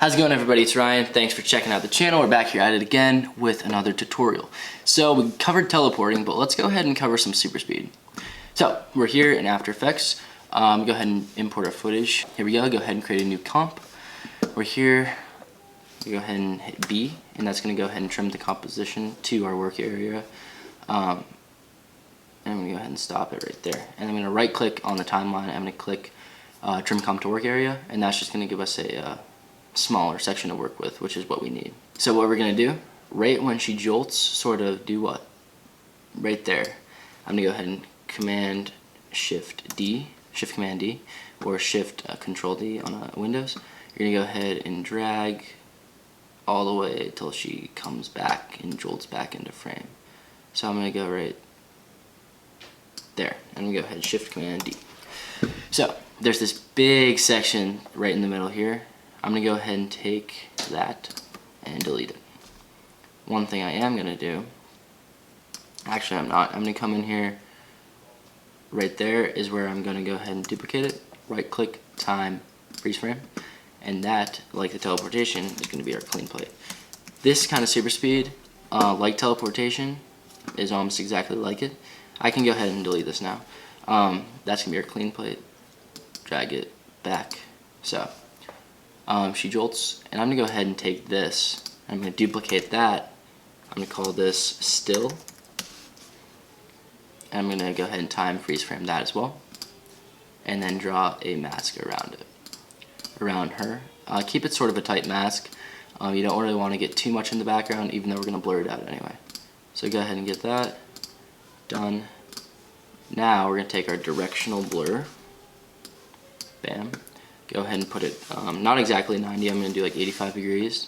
How's it going, everybody? It's Ryan. Thanks for checking out the channel. We're back here at it again with another tutorial. So we covered teleporting, but let's go ahead and cover some super speed. So we're here in After Effects. Go ahead and import our footage. Here we go. Go ahead and create a new comp. We're here. We go ahead and hit B, and that's going to go ahead and trim the composition to our work area. And I'm going to go ahead and stop it right there. And I'm going to right click on the timeline. I'm going to click trim comp to work area, and that's just going to give us a smaller section to work with, which is what we need. So what we're going to do, right when she jolts, sort of do what? Right there. I'm going to go ahead and Command Shift D, Shift Command D, or Shift Control D on Windows. You're going to go ahead and drag all the way until she comes back and jolts back into frame. So I'm going to go right there. I'm going to go ahead and Shift Command D. So there's this big section right in the middle here. I'm going to go ahead and take that and delete it. One thing I am going to do, actually I'm not, I'm going to come in here, right there is where I'm going to go ahead and duplicate it, right click, time, freeze frame, and that, like the teleportation, is going to be our clean plate. This kind of super speed, like teleportation, is almost exactly like it. I can go ahead and delete this now. That's going to be our clean plate, drag it back, so. She jolts, and I'm going to go ahead and take this, I'm going to duplicate that, I'm going to call this still, and I'm going to go ahead and time freeze frame that as well, and then draw a mask around it, around her. Keep it sort of a tight mask. You don't really want to get too much in the background, even though we're going to blur it out anyway. So go ahead and get that done. Now we're going to take our directional blur, bam. Go ahead and put it, not exactly 90, I'm going to do like 85 degrees,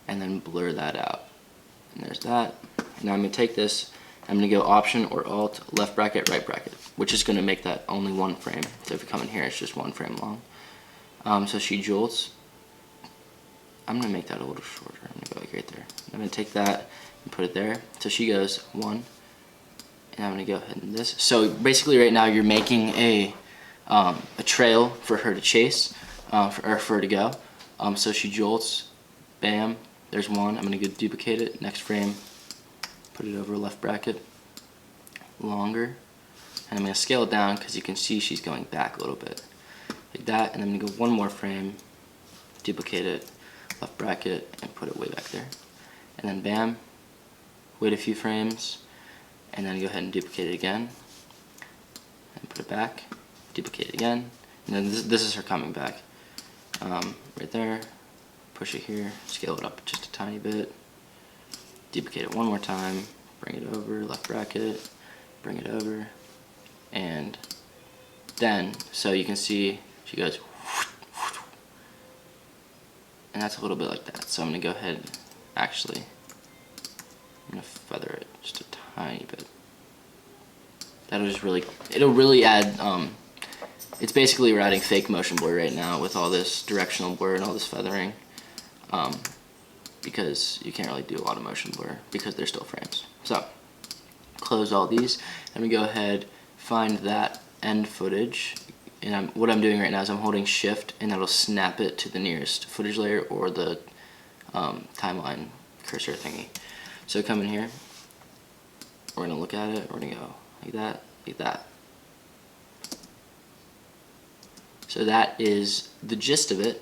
and then blur that out. And there's that. Now I'm going to take this, I'm going to go Option or Alt, left bracket, right bracket, which is going to make that only one frame. So if you come in here, it's just one frame long. So she jolts. I'm going to make that a little shorter. I'm going to go like right there. I'm going to take that and put it there. So she goes 1, and I'm going to go ahead and this. So basically right now you're making a trail for her to chase, for her to go. So she jolts, bam, there's one. I'm going to go duplicate it, next frame, put it over left bracket, longer, and I'm going to scale it down because you can see she's going back a little bit, like that, and I'm going to go one more frame, duplicate it, left bracket, and put it way back there. And then bam, wait a few frames, and then go ahead and duplicate it again, and put it back, duplicate it again, and then this is her coming back. Right there, push it here, scale it up just a tiny bit, duplicate it one more time, bring it over, left bracket, bring it over, and then, so you can see she goes, and that's a little bit like that. So I'm going to go ahead, actually, I'm going to feather it just a tiny bit. That'll just really, it'll really add, it's basically we're adding fake motion blur right now with all this directional blur and all this feathering, because you can't really do a lot of motion blur because they're still frames. So close all these, and we go ahead, find that end footage, and what I'm doing right now is I'm holding Shift, and that'll snap it to the nearest footage layer or the timeline cursor thingy. So come in here, we're going to look at it, we're going to go like that, like that. So that is the gist of it.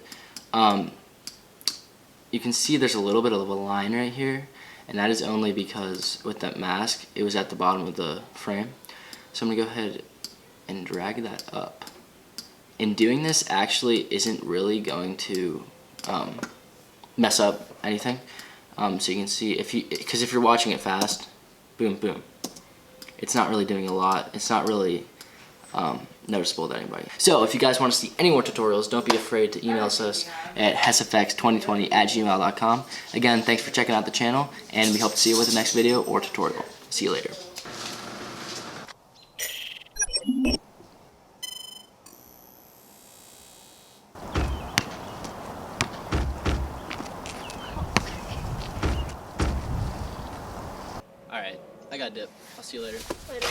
You can see there's a little bit of a line right here, and that is only because with that mask, it was at the bottom of the frame. So I'm going to go ahead and drag that up. And doing this actually isn't really going to mess up anything. So you can see, because if you're watching it fast, boom, boom. It's not really doing a lot. It's not really noticeable to anybody. So if you guys want to see any more tutorials, don't be afraid to email us at hesseffects2020@gmail.com. Again, thanks for checking out the channel, and we hope to see you with the next video or tutorial. See you later. Alright, I got dip. I'll see you later. Later.